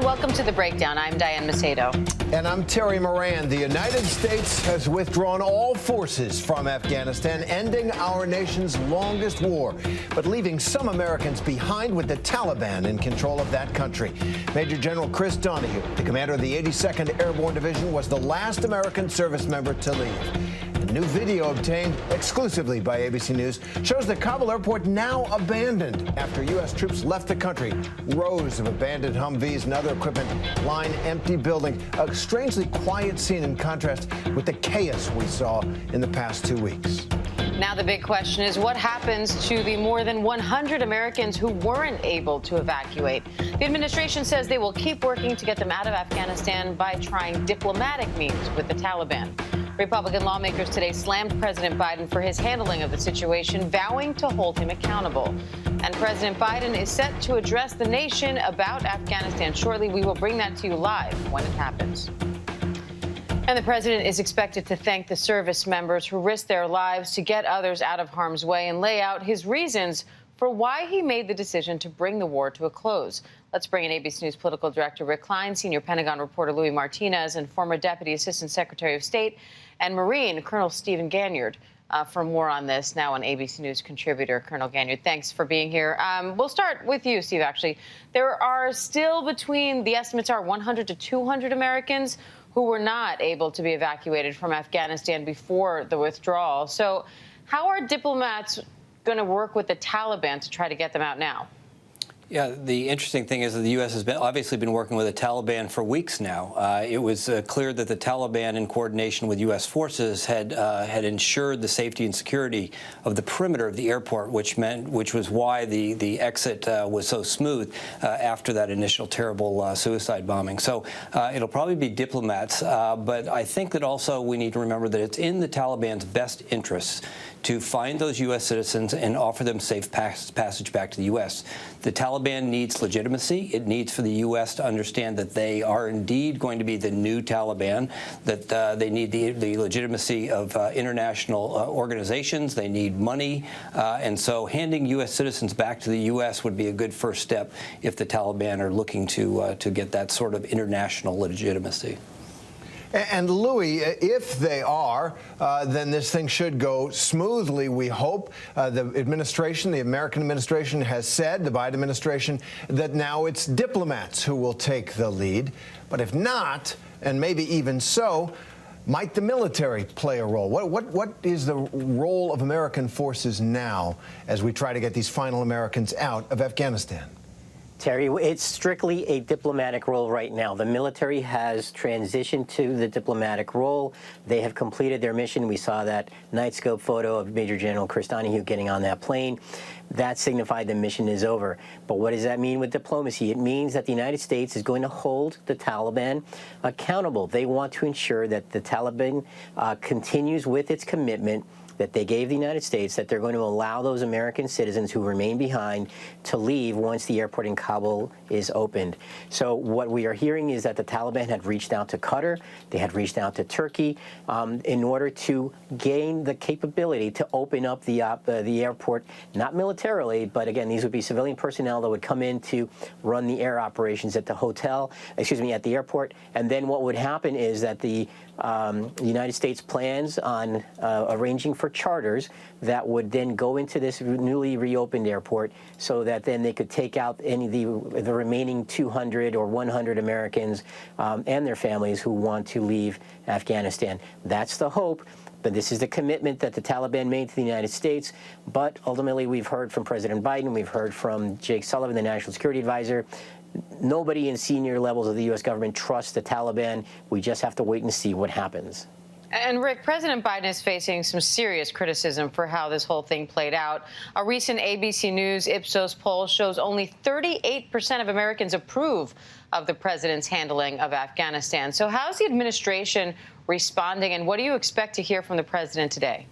Welcome to The Breakdown. I'm Diane Macedo. And I'm Terry Moran. The United States has withdrawn all forces from Afghanistan, ending our nation's longest war, but leaving some Americans behind with the Taliban in control of that country. Major General Chris Donahue, the commander of the 82nd Airborne Division, was the last American service member to leave. A new video obtained exclusively by ABC News shows the Kabul airport now abandoned after U.S. troops left the country. Rows of abandoned Humvees and other equipment line empty buildings. A strangely quiet scene in contrast with the chaos we saw in the past 2 weeks. Now the big question is what happens to the more than 100 Americans who weren't able to evacuate? The administration says they will keep working to get them out of Afghanistan by trying diplomatic means with the Taliban. Republican lawmakers today slammed President Biden for his handling of the situation, vowing to hold him accountable. And President Biden is set to address the nation about Afghanistan shortly. We will bring that to you live when it happens. And the president is expected to thank the service members who risked their lives to get others out of harm's way and lay out his reasons for why he made the decision to bring the war to a close. Let's bring in ABC News political director Rick Klein, senior Pentagon reporter Louis Martinez, and former Deputy Assistant Secretary of State and Marine Colonel Stephen Ganyard for more on this, now an ABC News contributor. Colonel Ganyard, thanks for being here. We'll start with you, Steve, actually. There are still between, the estimates are 100 to 200 Americans who were not able to be evacuated from Afghanistan before the withdrawal. So how are diplomats going to work with the Taliban to try to get them out now? Yeah, the interesting thing is that the U.S. has obviously been working with the Taliban for weeks now. It was clear that the Taliban, in coordination with U.S. forces, had ensured the safety and security of the perimeter of the airport, which was why the exit was so smooth after that initial terrible suicide bombing. So it'll probably be diplomats, but I think that also we need to remember that it's in the Taliban's best interests to find those U.S. citizens and offer them safe passage back to the U.S. The Taliban needs legitimacy. It needs for the U.S. to understand that they are indeed going to be the new Taliban, that they need the legitimacy of international organizations. They need money. And so handing U.S. citizens back to the U.S. would be a good first step if the Taliban are looking to get that sort of international legitimacy. And Louis, if they are, then this thing should go smoothly, we hope. The administration, the American administration has said, the Biden administration, that now it's diplomats who will take the lead. But if not, and maybe even so, might the military play a role? What is the role of American forces now as we try to get these final Americans out of Afghanistan? Terry, it's strictly a diplomatic role right now. The military has transitioned to the diplomatic role. They have completed their mission. We saw that night scope photo of Major General Chris Donahue getting on that plane. That signified the mission is over. But what does that mean with diplomacy? It means that the United States is going to hold the Taliban accountable. They want to ensure that the Taliban continues with its commitment that they gave the United States, that they're going to allow those American citizens who remain behind to leave once the airport in Kabul is opened. So what we are hearing is that the Taliban had reached out to Qatar, they had reached out to Turkey in order to gain the capability to open up the airport, not militarily, but again, these would be civilian personnel that would come in to run the air operations at the at the airport. And then what would happen is that the United States plans on arranging for charters that would then go into this newly reopened airport so that then they could take out any of the remaining 200 or 100 Americans and their families who want to leave Afghanistan. That's the hope. But this is the commitment that the Taliban made to the United States. But ultimately, we've heard from President Biden, we've heard from Jake Sullivan, the National Security Advisor. Nobody in senior levels of the U.S. government trusts the Taliban. We just have to wait and see what happens. And, Rick, President Biden is facing some serious criticism for how this whole thing played out. A recent ABC News Ipsos poll shows only 38% of Americans approve of the president's handling of Afghanistan. So how's the administration responding, and what do you expect to hear from the president today?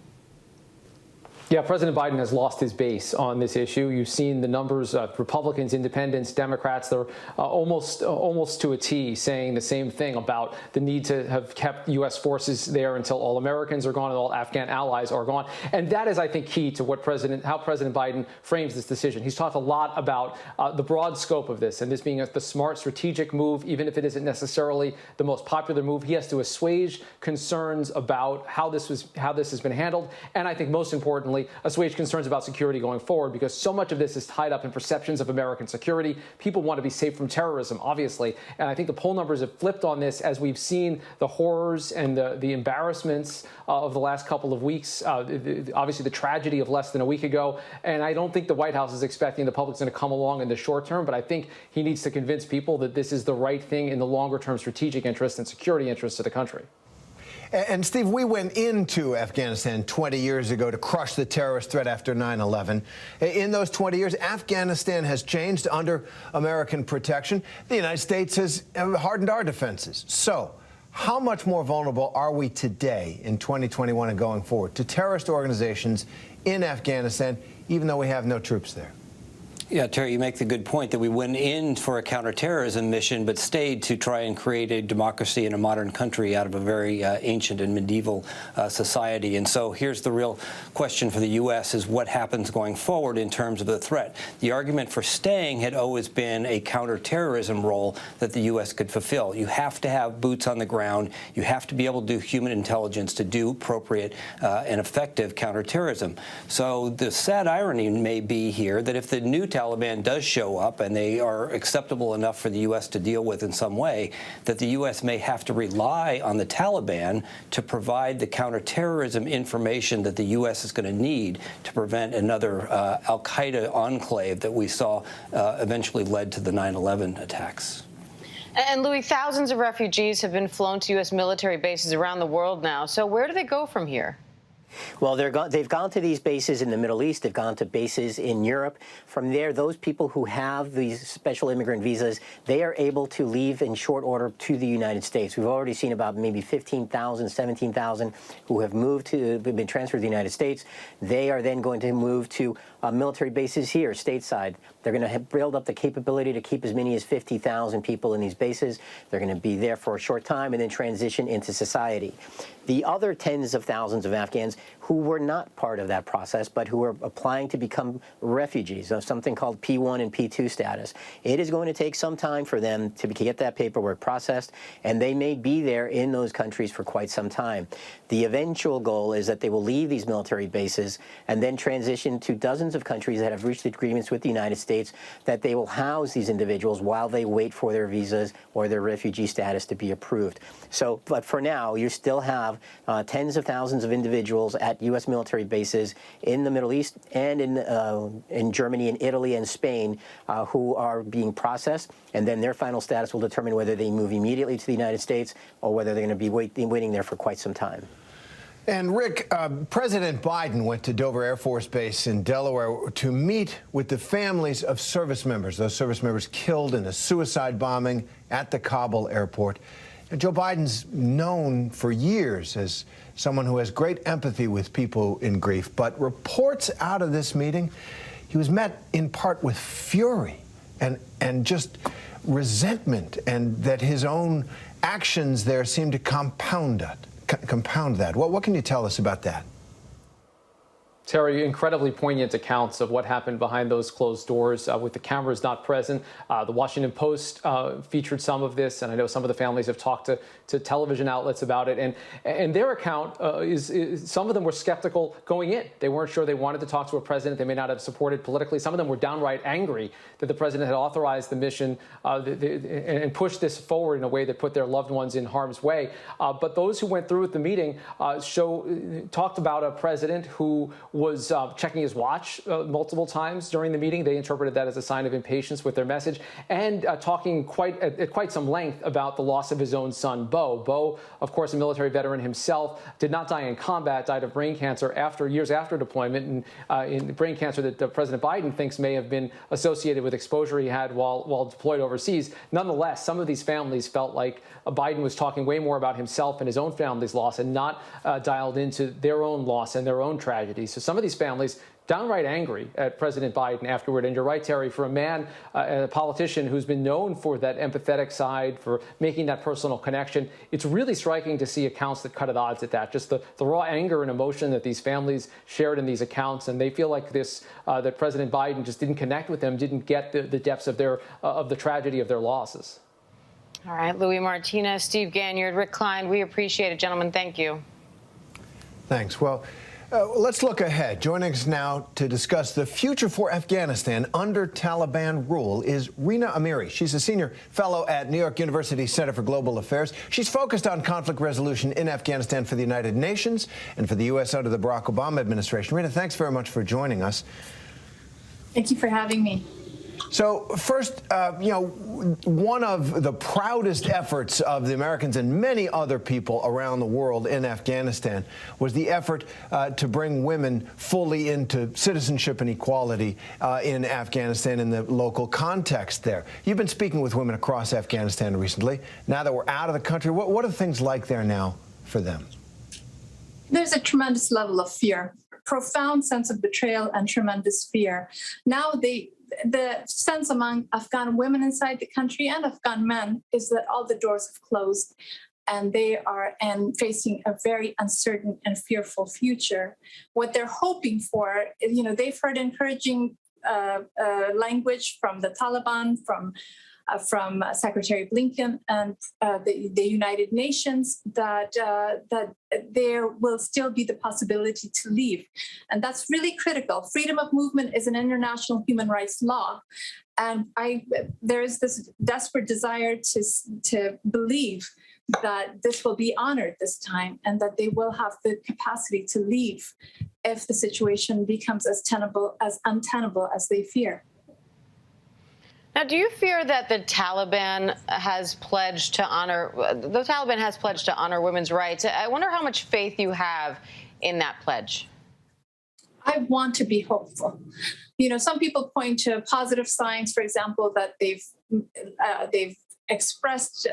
Yeah, President Biden has lost his base on this issue. You've seen the numbers of Republicans, independents, Democrats. They're almost to a T saying the same thing about the need to have kept U.S. forces there until all Americans are gone and all Afghan allies are gone. And that is, I think, key to how President Biden frames this decision. He's talked a lot about the broad scope of this and this being the smart strategic move, even if it isn't necessarily the most popular move. He has to assuage concerns about how this has been handled. And I think most importantly, assuage concerns about security going forward, because so much of this is tied up in perceptions of American security. People want to be safe from terrorism, obviously. And I think the poll numbers have flipped on this as we've seen the horrors and the embarrassments of the last couple of weeks, obviously the tragedy of less than a week ago. And I don't think the White House is expecting the public's going to come along in the short term, but I think he needs to convince people that this is the right thing in the longer term strategic interest and security interests of the country. And, Steve, we went into Afghanistan 20 years ago to crush the terrorist threat after 9/11. In those 20 years, Afghanistan has changed under American protection. The United States has hardened our defenses. So how much more vulnerable are we today in 2021 and going forward to terrorist organizations in Afghanistan, even though we have no troops there? Yeah, Terry, you make the good point that we went in for a counterterrorism mission, but stayed to try and create a democracy and a modern country out of a very ancient and medieval society. And so here's the real question for the U.S. is what happens going forward in terms of the threat. The argument for staying had always been a counterterrorism role that the U.S. could fulfill. You have to have boots on the ground. You have to be able to do human intelligence to do appropriate and effective counterterrorism. So the sad irony may be here that if the new Taliban does show up and they are acceptable enough for the U.S. to deal with in some way, that the U.S. may have to rely on the Taliban to provide the counterterrorism information that the U.S. is going to need to prevent another al-Qaeda enclave that we saw eventually led to the 9/11 attacks. And, Louis, thousands of refugees have been flown to U.S. military bases around the world now. So where do they go from here? Well, they've gone to these bases in the Middle East. They've gone to bases in Europe. From there, those people who have these special immigrant visas, they are able to leave in short order to the United States. We've already seen about maybe 15,000, 17,000 who have been transferred to the United States. They are then going to move to military bases here, stateside. They're going to build up the capability to keep as many as 50,000 people in these bases. They're going to be there for a short time and then transition into society. The other tens of thousands of Afghans who were not part of that process, but who are applying to become refugees of something called P1 and P2 status. It is going to take some time for them to get that paperwork processed, and they may be there in those countries for quite some time. The eventual goal is that they will leave these military bases and then transition to dozens of countries that have reached agreements with the United States that they will house these individuals while they wait for their visas or their refugee status to be approved. So, but for now, you still have tens of thousands of individuals at U.S. military bases in the Middle East and in Germany and Italy and Spain who are being processed, and then their final status will determine whether they move immediately to the United States or whether they're going to be waiting there for quite some time. And, Rick, President Biden went to Dover Air Force Base in Delaware to meet with the families of service members, those service members killed in a suicide bombing at the Kabul airport. And Joe Biden's known for years as someone who has great empathy with people in grief. But reports out of this meeting, he was met in part with fury and just resentment, and that his own actions there seemed to compound that. What can you tell us about that? Terry, incredibly poignant accounts of what happened behind those closed doors with the cameras not present. The Washington Post featured some of this, and I know some of the families have talked to television outlets about it. And their account is some of them were skeptical going in. They weren't sure they wanted to talk to a president they may not have supported politically. Some of them were downright angry that the president had authorized the mission and pushed this forward in a way that put their loved ones in harm's way. But those who went through with the meeting talked about a president who was checking his watch multiple times during the meeting. They interpreted that as a sign of impatience with their message, and talking at quite some length about the loss of his own son, Bo. Bo, of course, a military veteran himself, did not die in combat, died of brain cancer years after deployment, and in brain cancer that President Biden thinks may have been associated with exposure he had while deployed overseas. Nonetheless, some of these families felt like Biden was talking way more about himself and his own family's loss and not dialed into their own loss and their own tragedy. So some of these families downright angry at President Biden afterward. And you're right, Terry, for a man, a politician who's been known for that empathetic side, for making that personal connection, it's really striking to see accounts that cut at odds at that. Just the raw anger and emotion that these families shared in these accounts, and they feel like this that President Biden just didn't connect with them, didn't get the depths of their of the tragedy of their losses. All right, Louis Martinez, Steve Ganyard, Rick Klein, we appreciate it, gentlemen. Thank you. Thanks. Well, let's look ahead. Joining us now to discuss the future for Afghanistan under Taliban rule is Rina Amiri. She's a senior fellow at New York University Center for Global Affairs. She's focused on conflict resolution in Afghanistan for the United Nations and for the U.S. under the Barack Obama administration. Rina, thanks very much for joining us. Thank you for having me. So first, one of the proudest efforts of the Americans and many other people around the world in Afghanistan was the effort to bring women fully into citizenship and equality in Afghanistan in the local context there. You've been speaking with women across Afghanistan recently. Now that we're out of the country, what are things like there now for them? There's a tremendous level of fear, profound sense of betrayal and tremendous fear. Now the sense among Afghan women inside the country and Afghan men is that all the doors have closed and they are facing a very uncertain and fearful future. What they're hoping for, they've heard encouraging language from the Taliban, from Secretary Blinken and the United Nations that there will still be the possibility to leave. And that's really critical. Freedom of movement is an international human rights law. And there is this desperate desire to believe that this will be honored this time and that they will have the capacity to leave if the situation becomes as untenable as they fear. Now, do you fear that the Taliban has pledged to honor women's rights? I wonder how much faith you have in that pledge. I want to be hopeful. Some people point to positive signs, for example, that they've expressed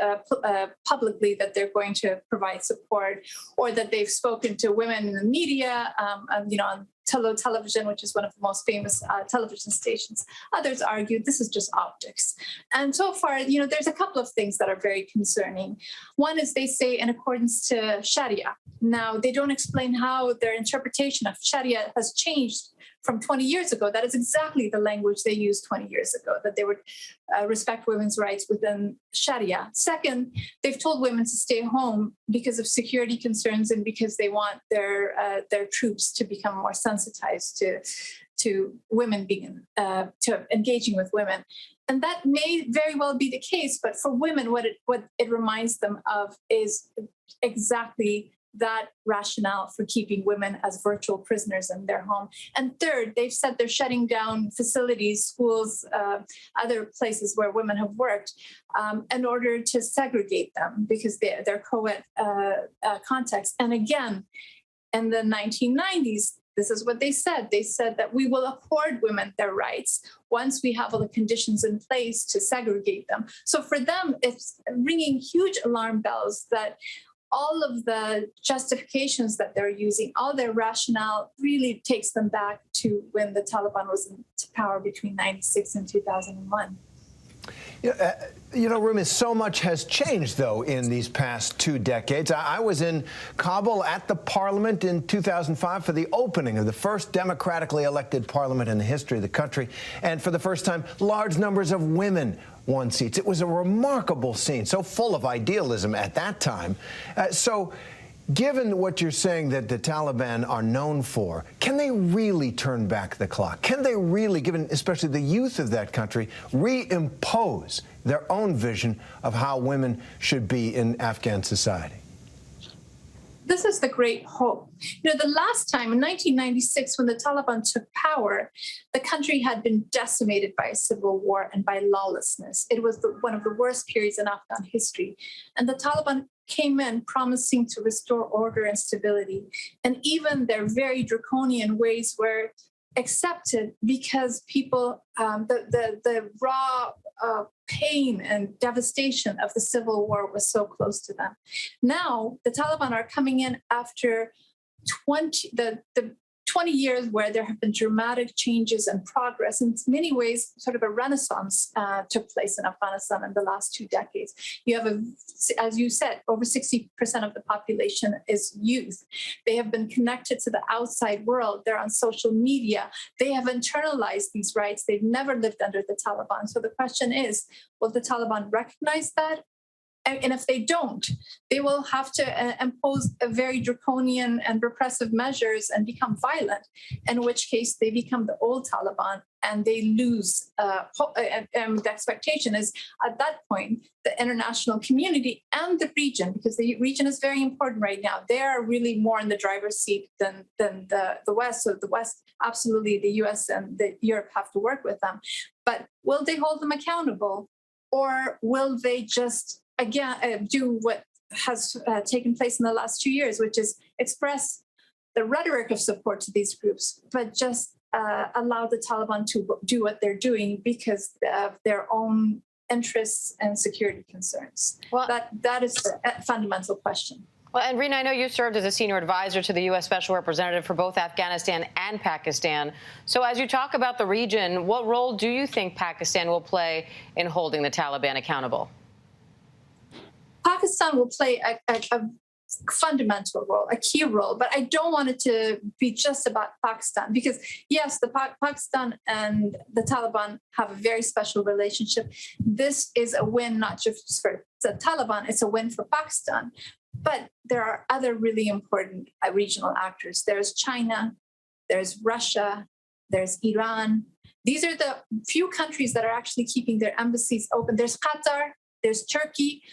publicly that they're going to provide support, or that they've spoken to women in the media, on television, which is one of the most famous television stations. Others argue this is just optics. And so far, there's a couple of things that are very concerning. One is they say in accordance to Sharia. Now, they don't explain how their interpretation of Sharia has changed from 20 years ago. That is exactly the language they used 20 years ago, that they would respect women's rights within Sharia. Second, they've told women to stay home because of security concerns and because they want their troops to become more sensitized to women to engaging with women. And that may very well be the case, but for women, what it reminds them of is exactly that rationale for keeping women as virtual prisoners in their home. And third, they've said they're shutting down facilities, schools, other places where women have worked in order to segregate them because they're co-ed context. And again, in the 1990s, this is what they said. They said that we will accord women their rights once we have all the conditions in place to segregate them. So for them, it's ringing huge alarm bells that all of the justifications that they're using, all their rationale really takes them back to when the Taliban was in power between 1996 and 2001. Rumi, so much has changed, though, in these past 2 decades. I was in Kabul at the parliament in 2005 for the opening of the first democratically elected parliament in the history of the country. And for the first time, large numbers of women won seats. It was a remarkable scene, so full of idealism at that time. Given what you're saying that the Taliban are known for, can they really turn back the clock? Can they really, given especially the youth of that country, reimpose their own vision of how women should be in Afghan society? This is the great hope. The last time in 1996, when the Taliban took power, the country had been decimated by a civil war and by lawlessness. It was one of the worst periods in Afghan history. And the Taliban came in promising to restore order and stability. And even their very draconian ways were accepted because people, the raw pain and devastation of the civil war was so close to them. Now, the Taliban are coming in after the 20 years where there have been dramatic changes and progress. In many ways, sort of a renaissance took place in Afghanistan in the last 2 decades. You have, as you said, over 60% of the population is youth. They have been connected to the outside world. They're on social media. They have internalized these rights. They've never lived under the Taliban. So the question is, will the Taliban recognize that? And if they don't, they will have to impose a very draconian and repressive measures and become violent, in which case they become the old Taliban and they lose. The expectation is at that point, the international community and the region, because the region is very important right now, they are really more in the driver's seat than the West. So the West, absolutely, the US and Europe have to work with them. But will they hold them accountable? Or will they just again, do what has taken place in the last 2 years, which is express the rhetoric of support to these groups, but just allow the Taliban to do what they're doing because of their own interests and security concerns. Well, that is a fundamental question. Well, and Rina, I know you served as a senior advisor to the U.S. Special Representative for both Afghanistan and Pakistan. So as you talk about the region, what role do you think Pakistan will play in holding the Taliban accountable? Pakistan will play a fundamental role, a key role, but I don't want it to be just about Pakistan because, yes, Pakistan and the Taliban have a very special relationship. This is a win not just for the Taliban, it's a win for Pakistan. But there are other really important regional actors. There's China, there's Russia, there's Iran. These are the few countries that are actually keeping their embassies open. There's Qatar, there's Turkey.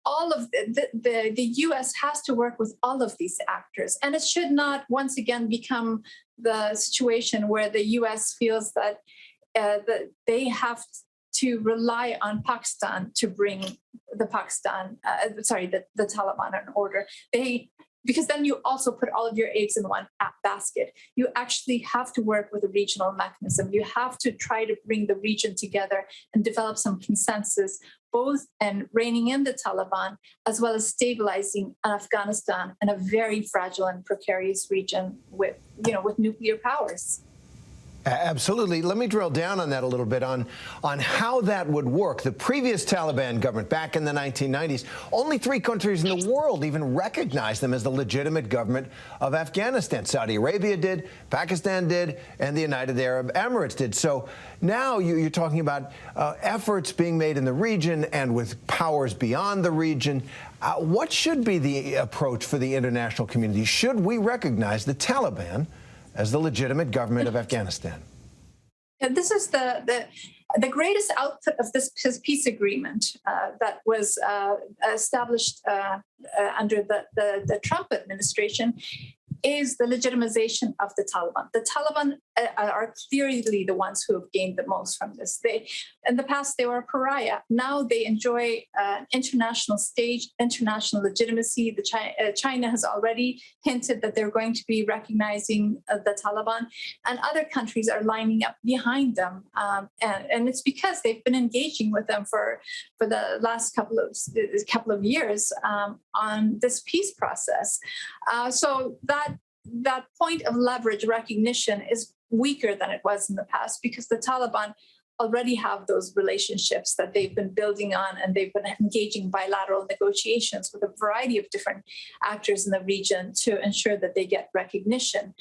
All of the U.S. has to work with all of these actors. And it should not once again become the situation where the U.S. feels that they have to rely on Pakistan to bring the Taliban in order. Because then you also put all of your eggs in one basket. You actually have to work with a regional mechanism. You have to try to bring the region together and develop some consensus, both in reining in the Taliban as well as stabilizing Afghanistan in a very fragile and precarious region with nuclear powers. Absolutely. Let me drill down on that a little bit on how that would work. The previous Taliban government back in the 1990s, only 3 countries in the world even recognized them as the legitimate government of Afghanistan. Saudi Arabia did, Pakistan did, and the United Arab Emirates did. So now you're talking about efforts being made in the region and with powers beyond the region. What should be the approach for the international community? Should we recognize the Taliban as the legitimate government of Afghanistan? And this is the greatest output of this peace agreement that was established under the Trump administration is the legitimization of the Taliban. The Taliban are clearly the ones who have gained the most from this. In the past, they were a pariah. Now they enjoy international stage, international legitimacy. China has already hinted that they're going to be recognizing the Taliban, and other countries are lining up behind them. And it's because they've been engaging with them for the last couple of years on this peace process. So that point of leverage recognition is weaker than it was in the past because the Taliban already have those relationships that they've been building on, and they've been engaging bilateral negotiations with a variety of different actors in the region to ensure that they get recognition.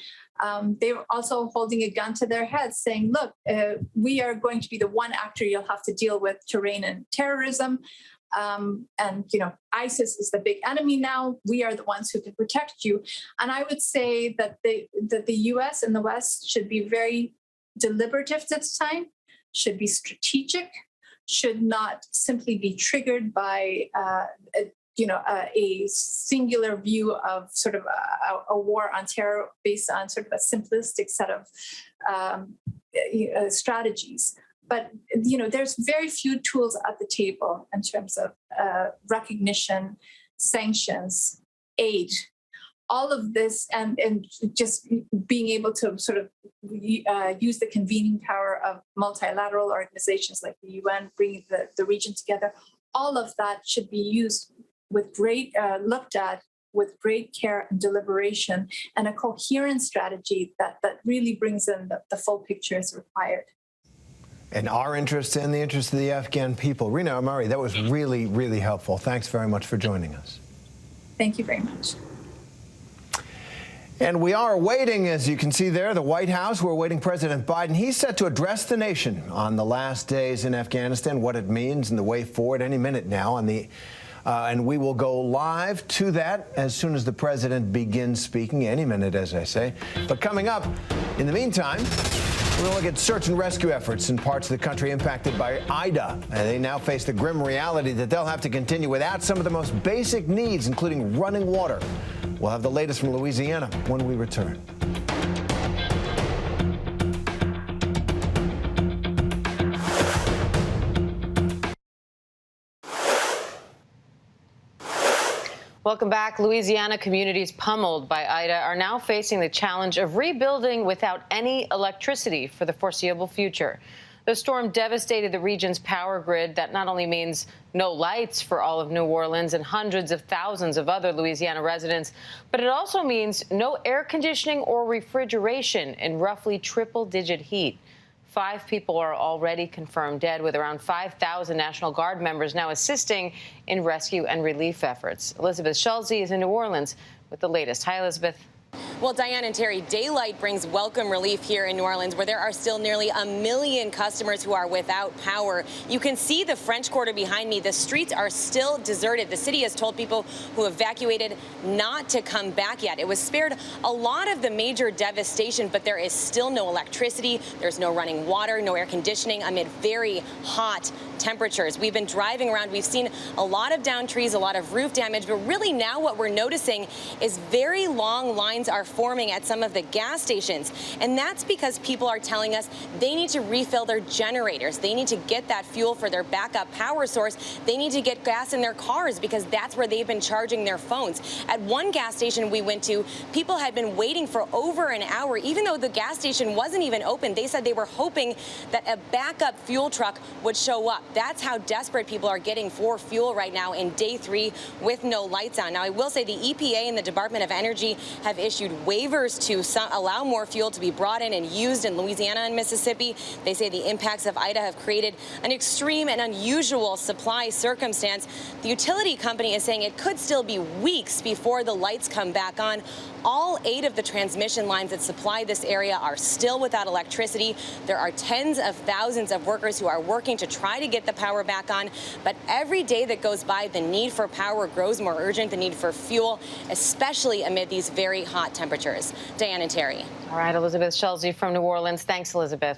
They're also holding a gun to their head saying, look, we are going to be the one actor you'll have to deal with to rein in terrorism. And ISIS is the big enemy now. We are the ones who can protect you. And I would say that the U.S. and the West should be very deliberative this time, should be strategic, should not simply be triggered by a singular view of sort of a war on terror based on sort of a simplistic set of strategies. But, there's very few tools at the table in terms of recognition, sanctions, aid, all of this, and just being able to sort of use the convening power of multilateral organizations like the UN, bringing the region together. All of that should be used with looked at with great care and deliberation and a coherent strategy that really brings in the full picture is required. And our interest and the interest of the Afghan people. Rina Amari, that was really, really helpful. Thanks very much for joining us. Thank you very much. And we are awaiting, as you can see there, the White House. We're awaiting President Biden. He's set to address the nation on the last days in Afghanistan, what it means and the way forward any minute now. And we will go live to that as soon as the president begins speaking, any minute, as I say. But coming up, in the meantime, we'll look at search and rescue efforts in parts of the country impacted by Ida. And they now face the grim reality that they'll have to continue without some of the most basic needs, including running water. We'll have the latest from Louisiana when we return. Welcome back. Louisiana communities pummeled by Ida are now facing the challenge of rebuilding without any electricity for the foreseeable future. The storm devastated the region's power grid. That not only means no lights for all of New Orleans and hundreds of thousands of other Louisiana residents, but it also means no air conditioning or refrigeration in roughly triple-digit heat. 5 people are already confirmed dead, with around 5,000 National Guard members now assisting in rescue and relief efforts. Elizabeth Schulze is in New Orleans with the latest. Hi, Elizabeth. Well, Diane and Terry, daylight brings welcome relief here in New Orleans, where there are still nearly 1 million customers who are without power. You can see the French Quarter behind me. The streets are still deserted. The city has told people who evacuated not to come back yet. It was spared a lot of the major devastation, but there is still no electricity. There's no running water, no air conditioning amid very hot temperatures. We've been driving around. We've seen a lot of downed trees, a lot of roof damage, but really now what we're noticing is very long lines are forming at some of the gas stations. And that's because people are telling us they need to refill their generators. They need to get that fuel for their backup power source. They need to get gas in their cars because that's where they've been charging their phones. At one gas station we went to, people had been waiting for over an hour, even though the gas station wasn't even open. They said they were hoping that a backup fuel truck would show up. That's how desperate people are getting for fuel right now in day 3 with no lights on. Now, I will say the EPA and the Department of Energy have issued waivers to allow more fuel to be brought in and used in Louisiana and Mississippi. They say the impacts of Ida have created an extreme and unusual supply circumstance. The utility company is saying it could still be weeks before the lights come back on. All 8 of the transmission lines that supply this area are still without electricity. There are tens of thousands of workers who are working to try to get the power back on. But every day that goes by, the need for power grows more urgent, the need for fuel, especially amid these very hot temperatures. Diane and Terry. All right, Elizabeth Schulze from New Orleans. Thanks, Elizabeth.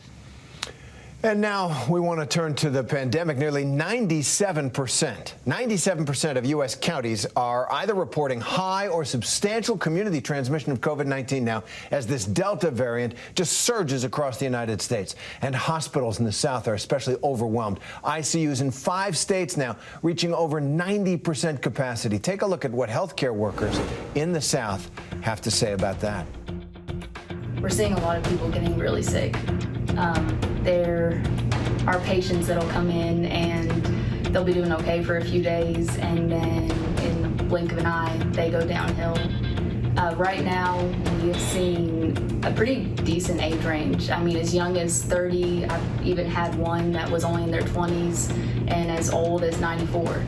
And now we want to turn to the pandemic. Nearly 97% of U.S. counties are either reporting high or substantial community transmission of COVID-19 now, as this Delta variant just surges across the United States. And hospitals in the South are especially overwhelmed. ICUs in 5 states now reaching over 90% capacity. Take a look at what healthcare workers in the South have to say about that. We're seeing a lot of people getting really sick. There are patients that'll come in and they'll be doing okay for a few days, and then in the blink of an eye, they go downhill. Right now, we have seen a pretty decent age range. I mean, as young as 30, I've even had one that was only in their 20s, and as old as 94.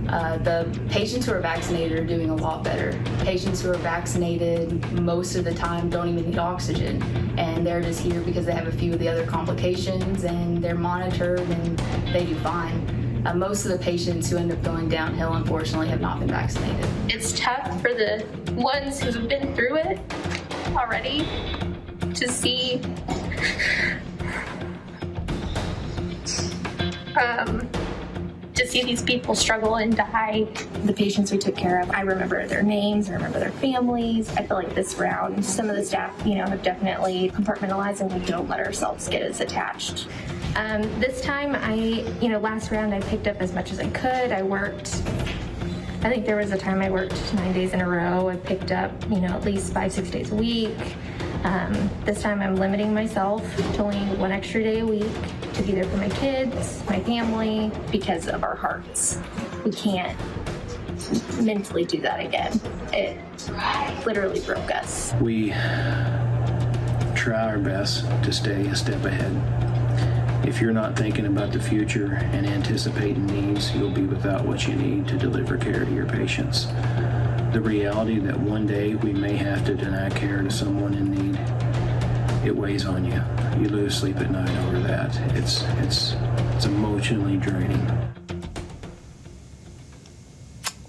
The patients who are vaccinated are doing a lot better. Patients who are vaccinated most of the time don't even need oxygen, and they're just here because they have a few of the other complications, and they're monitored and they do fine. Most of the patients who end up going downhill, unfortunately, have not been vaccinated. It's tough for the ones who've been through it already to see these people struggle and die. The patients we took care of, I remember their names, I remember their families. I feel like this round, some of the staff, have definitely compartmentalized, and we don't let ourselves get as attached. This time, last round I picked up as much as I could. I think there was a time I worked 9 days in a row. I picked up, at least 5-6 days a week. This time I'm limiting myself to only 1 extra day a week to be there for my kids, my family, because of our hearts. We can't mentally do that again. It literally broke us. We try our best to stay a step ahead. If you're not thinking about the future and anticipating needs, you'll be without what you need to deliver care to your patients. The reality that one day we may have to deny care to someone in need, it weighs on you. You lose sleep at night over that. It's emotionally draining.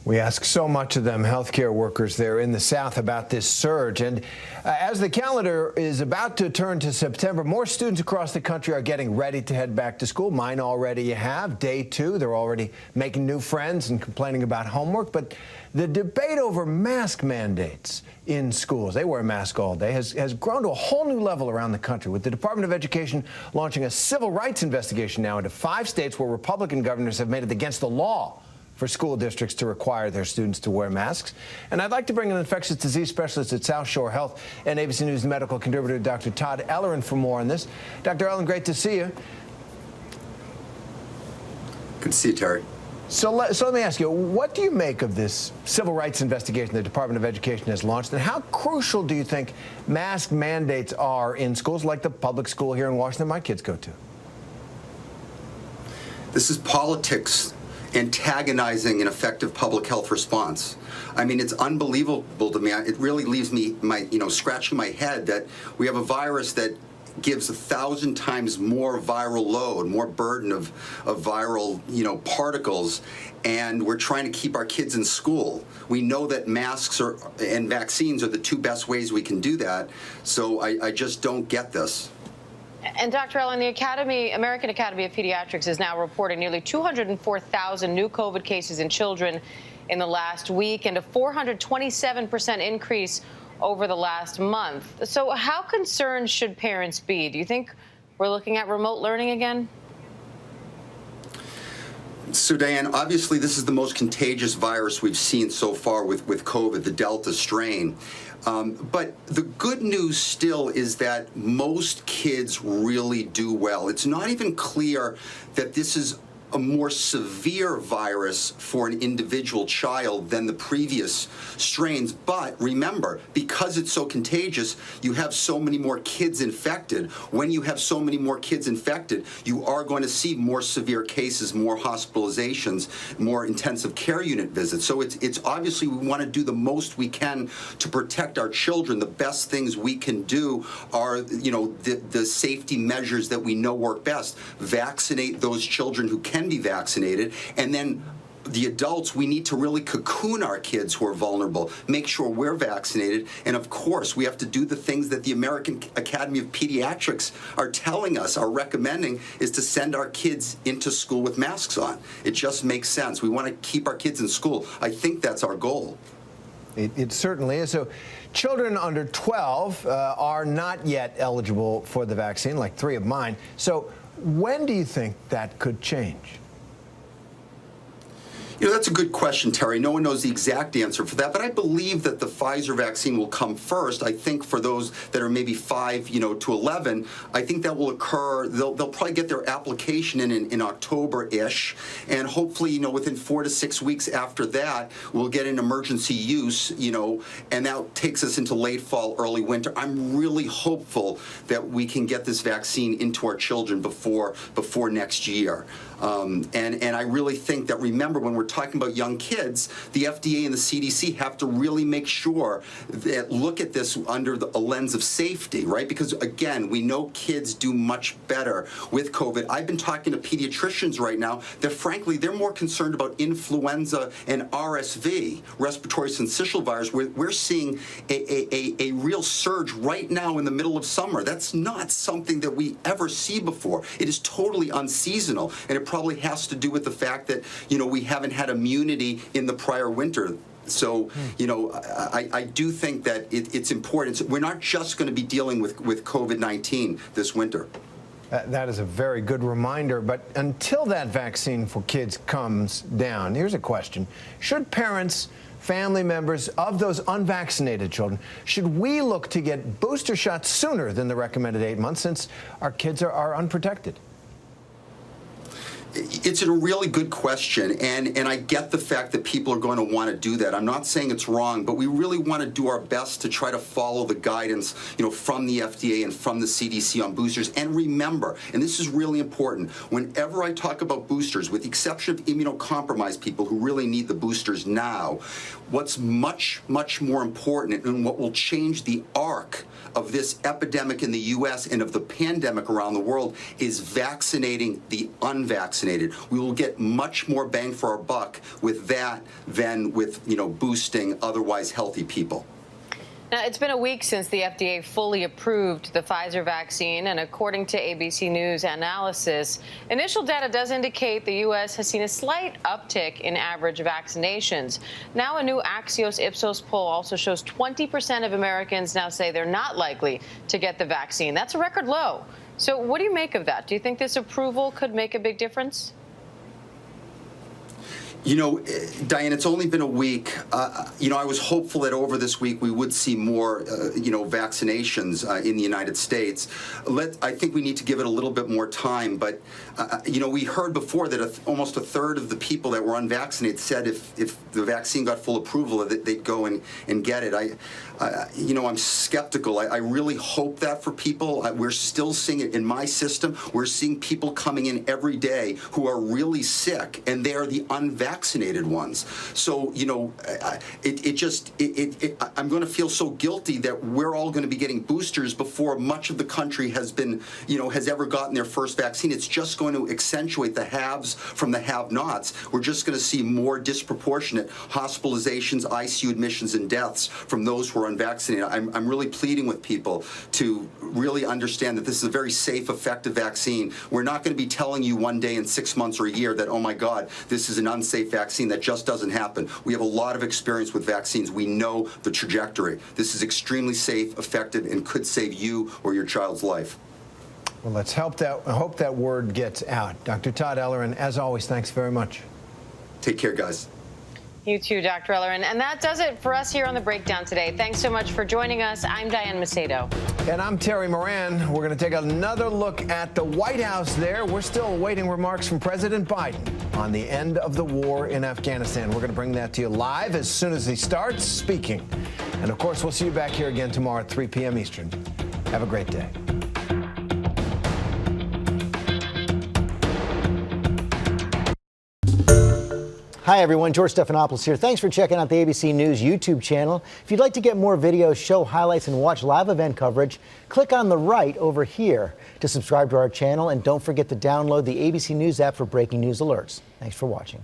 We ask so much of them, healthcare workers there in the South, about this surge. And as the calendar is about to turn to September, more students across the country are getting ready to head back to school. Mine already have. Day 2, they're already making new friends and complaining about homework. But the debate over mask mandates in schools, they wear a mask all day, has grown to a whole new level around the country, with the Department of Education launching a civil rights investigation now into 5 states where Republican governors have made it against the law for school districts to require their students to wear masks. And I'd like to bring an infectious disease specialist at South Shore Health and ABC News medical contributor, Dr. Todd Ellerin, for more on this. Dr. Ellerin, great to see you. Good to see you, Terry. So let me ask you, what do you make of this civil rights investigation the Department of Education has launched, and how crucial do you think mask mandates are in schools like the public school here in Washington my kids go to? This is politics antagonizing an effective public health response. I mean, it's unbelievable to me. It really leaves me scratching my head that we have a virus that gives 1,000 times more viral load, more burden of viral, particles, and we're trying to keep our kids in school. We know that masks and vaccines are the 2 best ways we can do that, so I just don't get this. And Dr. Ellerin, the American Academy of Pediatrics is now reporting nearly 204,000 new COVID cases in children in the last week, and a 427% increase over the last month. So how concerned should parents be? Do you think we're looking at remote learning again? So, Diane, obviously this is the most contagious virus we've seen so far with COVID, the Delta strain. But the good news still is that most kids really do well. It's not even clear that this is a more severe virus for an individual child than the previous strains. But remember, because it's so contagious, you have so many more kids infected. When you have so many more kids infected, you are going to see more severe cases, more hospitalizations, more intensive care unit visits. So it's obviously we want to do the most we can to protect our children. The best things we can do are, the safety measures that we know work best. Vaccinate those children who can be vaccinated, and then the adults, we need to really cocoon our kids who are vulnerable, make sure we're vaccinated, and of course we have to do the things that the American Academy of Pediatrics are telling us, are recommending, is to send our kids into school with masks on. It just makes sense. We want to keep our kids in school. I think that's our goal. It certainly is. So children under 12 are not yet eligible for the vaccine, like 3 of mine. So when do you think that could change? That's a good question, Terry. No one knows the exact answer for that, but I believe that the Pfizer vaccine will come first. I think for those that are maybe 5, to 11, I think that will occur. They'll probably get their application in October-ish, and hopefully, within 4 to 6 weeks after that, we'll get an emergency use, and that takes us into late fall, early winter. I'm really hopeful that we can get this vaccine into our children before next year. And I really think that, remember, when we're talking about young kids, the FDA and the CDC have to really make sure that look at this under a lens of safety, right? Because, again, we know kids do much better with COVID. I've been talking to pediatricians right now that, frankly, they're more concerned about influenza and RSV, respiratory syncytial virus, where we're seeing a real surge right now in the middle of summer. That's not something that we ever see before. It is totally unseasonal, and it probably has to do with the fact that, we haven't had immunity in the prior winter. So, I do think that it's important. We're not just going to be dealing with COVID-19 this winter. That is a very good reminder. But until that vaccine for kids comes down, here's a question. Should parents, family members of those unvaccinated children, should we look to get booster shots sooner than the recommended 8 months, since our kids are unprotected? It's a really good question, and I get the fact that people are going to want to do that. I'm not saying it's wrong, but we really want to do our best to try to follow the guidance, from the FDA and from the CDC on boosters. And remember, and this is really important, whenever I talk about boosters, with the exception of immunocompromised people who really need the boosters now, what's much, much more important and what will change the arc of this epidemic in the U.S. and of the pandemic around the world is vaccinating the unvaccinated. We will get much more bang for our buck with that than with, boosting otherwise healthy people. Now, it's been a week since the FDA fully approved the Pfizer vaccine, and according to ABC News analysis, initial data does indicate the U.S. has seen a slight uptick in average vaccinations. Now, a new Axios Ipsos poll also shows 20% of Americans now say they're not likely to get the vaccine. That's a record low. So what do you make of that? Do you think this approval could make a big difference? Diane, it's only been a week. I was hopeful that over this week we would see more, vaccinations in the United States. I think we need to give it a little bit more time. But, we heard before that almost a third of the people that were unvaccinated said if the vaccine got full approval, that they'd go and get it. I'm skeptical. I really hope that for people. We're still seeing it in my system. We're seeing people coming in every day who are really sick, and they are the unvaccinated ones. So, I'm going to feel so guilty that we're all going to be getting boosters before much of the country has been, has ever gotten their first vaccine. It's just going to accentuate the haves from the have-nots. We're just going to see more disproportionate hospitalizations, ICU admissions, and deaths from those who are unvaccinated. I'm really pleading with people to really understand that this is a very safe, effective vaccine. We're not going to be telling you one day in 6 months or a year that, oh my God, this is an unsafe vaccine. That just doesn't happen. We have a lot of experience with vaccines. We know the trajectory. This is extremely safe, effective, and could save you or your child's life. Well, let's hope that word gets out. Dr. Todd Ellerin, as always, thanks very much. Take care, guys. You too, Dr. Ellerin. And that does it for us here on The Breakdown today. Thanks so much for joining us. I'm Diane Macedo. And I'm Terry Moran. We're going to take another look at the White House there. We're still awaiting remarks from President Biden on the end of the war in Afghanistan. We're going to bring that to you live as soon as he starts speaking. And, of course, we'll see you back here again tomorrow at 3 p.m. Eastern. Have a great day. Hi, everyone. George Stephanopoulos here. Thanks for checking out the ABC News YouTube channel. If you'd like to get more videos, show highlights, and watch live event coverage, click on the right over here to subscribe to our channel. And don't forget to download the ABC News app for breaking news alerts. Thanks for watching.